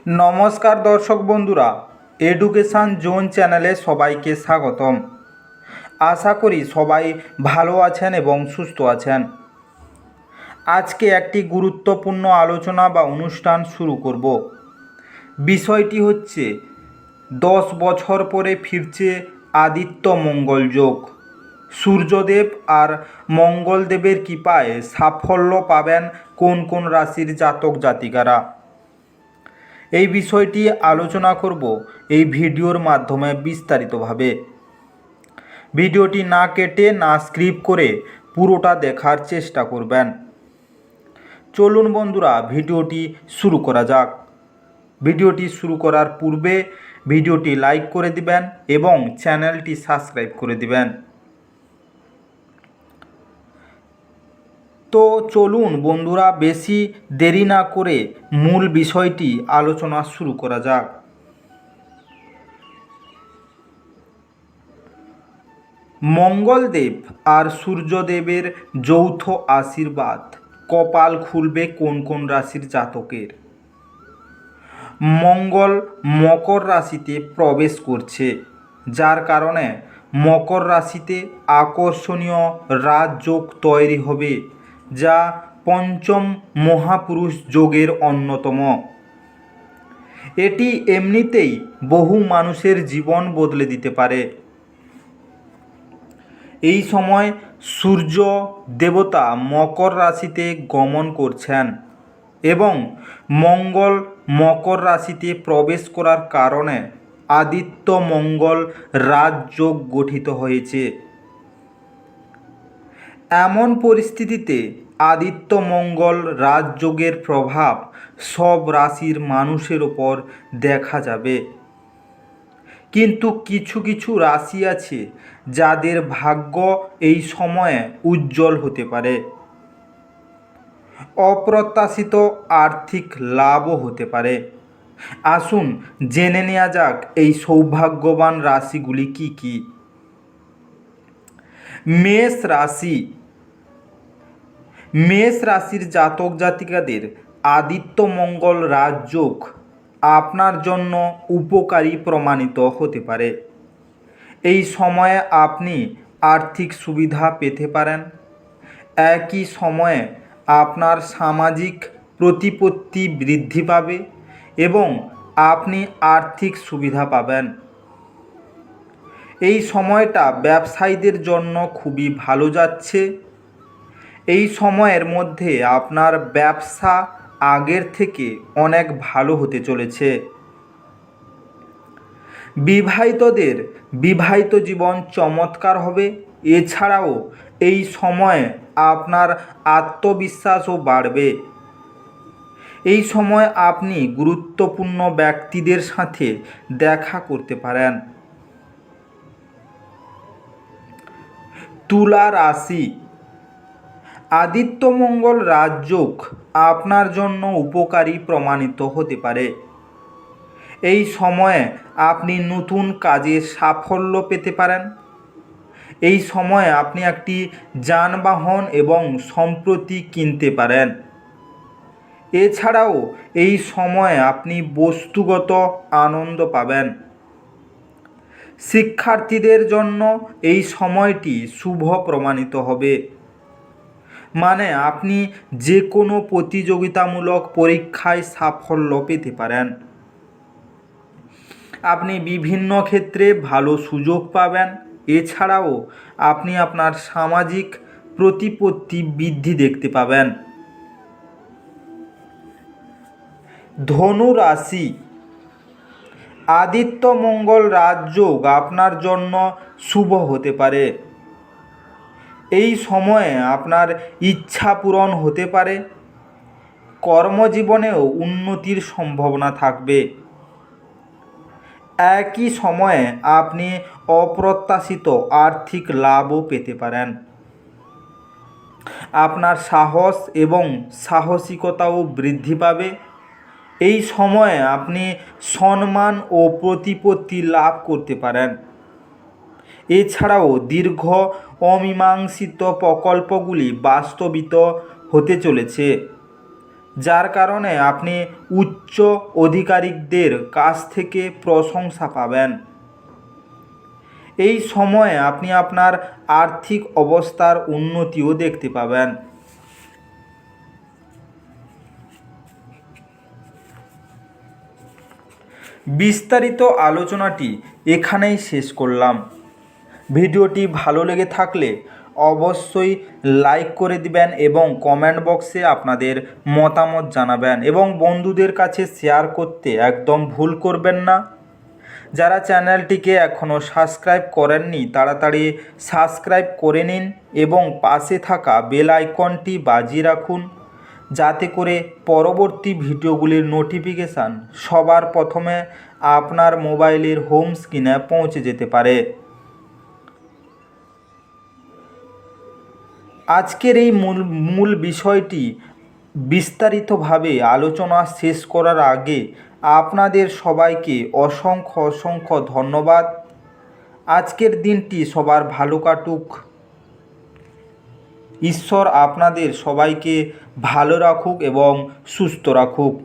নমস্কার দর্শক বন্ধুরা, এডুকেশান জোন চ্যানেলে সবাইকে স্বাগতম। আশা করি সবাই ভালো আছেন এবং সুস্থ আছেন। আজকে একটি গুরুত্বপূর্ণ আলোচনা বা অনুষ্ঠান শুরু করব। বিষয়টি হচ্ছে 10 বছর পরে ফিরছে আদিত্য মঙ্গল যোগ। সূর্যদেব আর মঙ্গলদেবের কৃপায় সাফল্য পাবেন কোন কোন রাশির জাতক জাতিকারা, এই বিষয়টি আলোচনা করব এই ভিডিওর মাধ্যমে বিস্তারিতভাবে। ভিডিওটি না কেটে না স্কিপ করে পুরোটা দেখার চেষ্টা করবেন। চলুন বন্ধুরা, ভিডিওটি শুরু করা যাক। ভিডিওটি শুরু করার পূর্বে ভিডিওটি লাইক করে দিবেন এবং চ্যানেলটি সাবস্ক্রাইব করে দিবেন। তো চলুন বন্ধুরা, বেশি দেরি না করে মূল বিষয়টি আলোচনা শুরু করা যাক। মঙ্গলদেব আর সূর্যদেবের যৌথ আশীর্বাদ কপাল খুলবে কোন কোন রাশির জাতকের। মঙ্গল মকর রাশিতে প্রবেশ করছে, যার কারণে মকর রাশিতে আকর্ষণীয় রাজযোগ তৈরি হবে, যা পঞ্চম মহাপুরুষ যোগের অন্যতম। এটি এমনিতেই বহু মানুষের জীবন বদলে দিতে পারে। এই সময় সূর্য দেবতা মকর রাশিতে গমন করছেন এবং মঙ্গল মকর রাশিতে প্রবেশ করার কারণে আদিত্য মঙ্গল রাজযোগ গঠিত হয়েছে। এমন পরিস্থিতিতে আদিত্য মঙ্গল রাজযোগের প্রভাব সব রাশির মানুষের ওপর দেখা যাবে, কিন্তু কিছু কিছু রাশি আছে যাদের ভাগ্য এই সময়ে উজ্জ্বল হতে পারে। অপ্রত্যাশিত আর্থিক লাভও হতে পারে। আসুন জেনে নেওয়া যাক এই সৌভাগ্যবান রাশিগুলি কি কি। মেষ রাশি। মেষ রাশির জাতক জাতিকাদের আদিত্য মঙ্গল রাজযোগ আপনার জন্য উপকারী প্রমাণিত হতে পারে। এই সময়ে আপনি আর্থিক সুবিধা পেতে পারেন। একই সময়ে আপনার সামাজিক প্রতিপত্তি বৃদ্ধি পাবে এবং আপনি আর্থিক সুবিধা পাবেন। এই সময়টা ব্যবসায়ীদের জন্য খুবই ভালো যাচ্ছে। এই সময়ের মধ্যে আপনার ব্যবসা আগের থেকে অনেক ভালো হতে চলেছে। বিবাহিতদের বিবাহিত জীবন চমৎকার হবে। এছাড়াও এই সময়ে আপনার আত্মবিশ্বাসও বাড়বে। এই সময় আপনি গুরুত্বপূর্ণ ব্যক্তিদের সাথে দেখা করতে পারেন। তুলা রাশি। আদিত্য মঙ্গল রাজযোগ আপনার জন্য উপকারী প্রমাণিত হতে পারে। এই সময়ে আপনি নতুন কাজে সাফল্য পেতে পারেন। এই সময়ে আপনি একটি যানবাহন এবং সম্পত্তি কিনতে পারেন। এছাড়াও এই সময়ে আপনি বস্তুগত আনন্দ পাবেন। শিক্ষার্থীদের জন্য এই সময়টি শুভ প্রমাণিত হবে। মানে আপনি যে কোনো প্রতিযোগিতামূলক পরীক্ষায় সাফল্য পেতে পারেন। আপনি বিভিন্ন ক্ষেত্রে ভালো সুযোগ পাবেন। এছাড়াও আপনি আপনার সামাজিক প্রতিপত্তি বৃদ্ধি দেখতে পাবেন। ধনু রাশি। আদিত্য মঙ্গল রাজযোগ আপনার জন্য শুভ হতে পারে। এই সময়ে আপনার ইচ্ছা পূরণ হতে পারে। কর্মজীবনেও উন্নতির সম্ভাবনা থাকবে। একই সময়ে আপনি অপ্রত্যাশিত আর্থিক লাভও পেতে পারেন। আপনার সাহস এবং সাহসিকতাও বৃদ্ধি পাবে। এই সময়ে আপনি সম্মান ও প্রতিপত্তি লাভ করতে পারেন। এছাড়াও দীর্ঘ অমীমাংসিত প্রকল্পগুলি বাস্তবিত হতে চলেছে। যার কারণে আপনি উচ্চ আধিকারিকদের কাছ থেকে প্রশংসা পাবেন। এই সময়ে আপনি আপনার আর্থিক অবস্থার উন্নতিও দেখতে পাবেন। বিস্তারিত আলোচনাটি এখানেই শেষ করলাম। ভিডিওটি ভালো লেগে থাকলে অবশ্যই লাইক করে দিবেন এবং কমেন্ট বক্সে আপনাদের মতামত জানাবেন এবং বন্ধুদের কাছে শেয়ার করতে একদম ভুল করবেন না। যারা চ্যানেলটিকে এখনও সাবস্ক্রাইব করেননি তাড়াতাড়ি সাবস্ক্রাইব করে নিন এবং পাশে থাকা বেল আইকনটি বাজিয়ে রাখুন, যাতে করে পরবর্তী ভিডিওগুলির নোটিফিকেশান সবার প্রথমে আপনার মোবাইলের হোম স্ক্রিনে পৌঁছে যেতে পারে। আজকের এই মূল বিষয়টি বিস্তারিতভাবে আলোচনা শেষ করার আগে আপনাদের সবাইকে অসংখ্য ধন্যবাদ। আজকের দিনটি সবার ভালো কাটুক। ঈশ্বর আপনাদের সবাইকে ভালো রাখুক এবং সুস্থ রাখুক।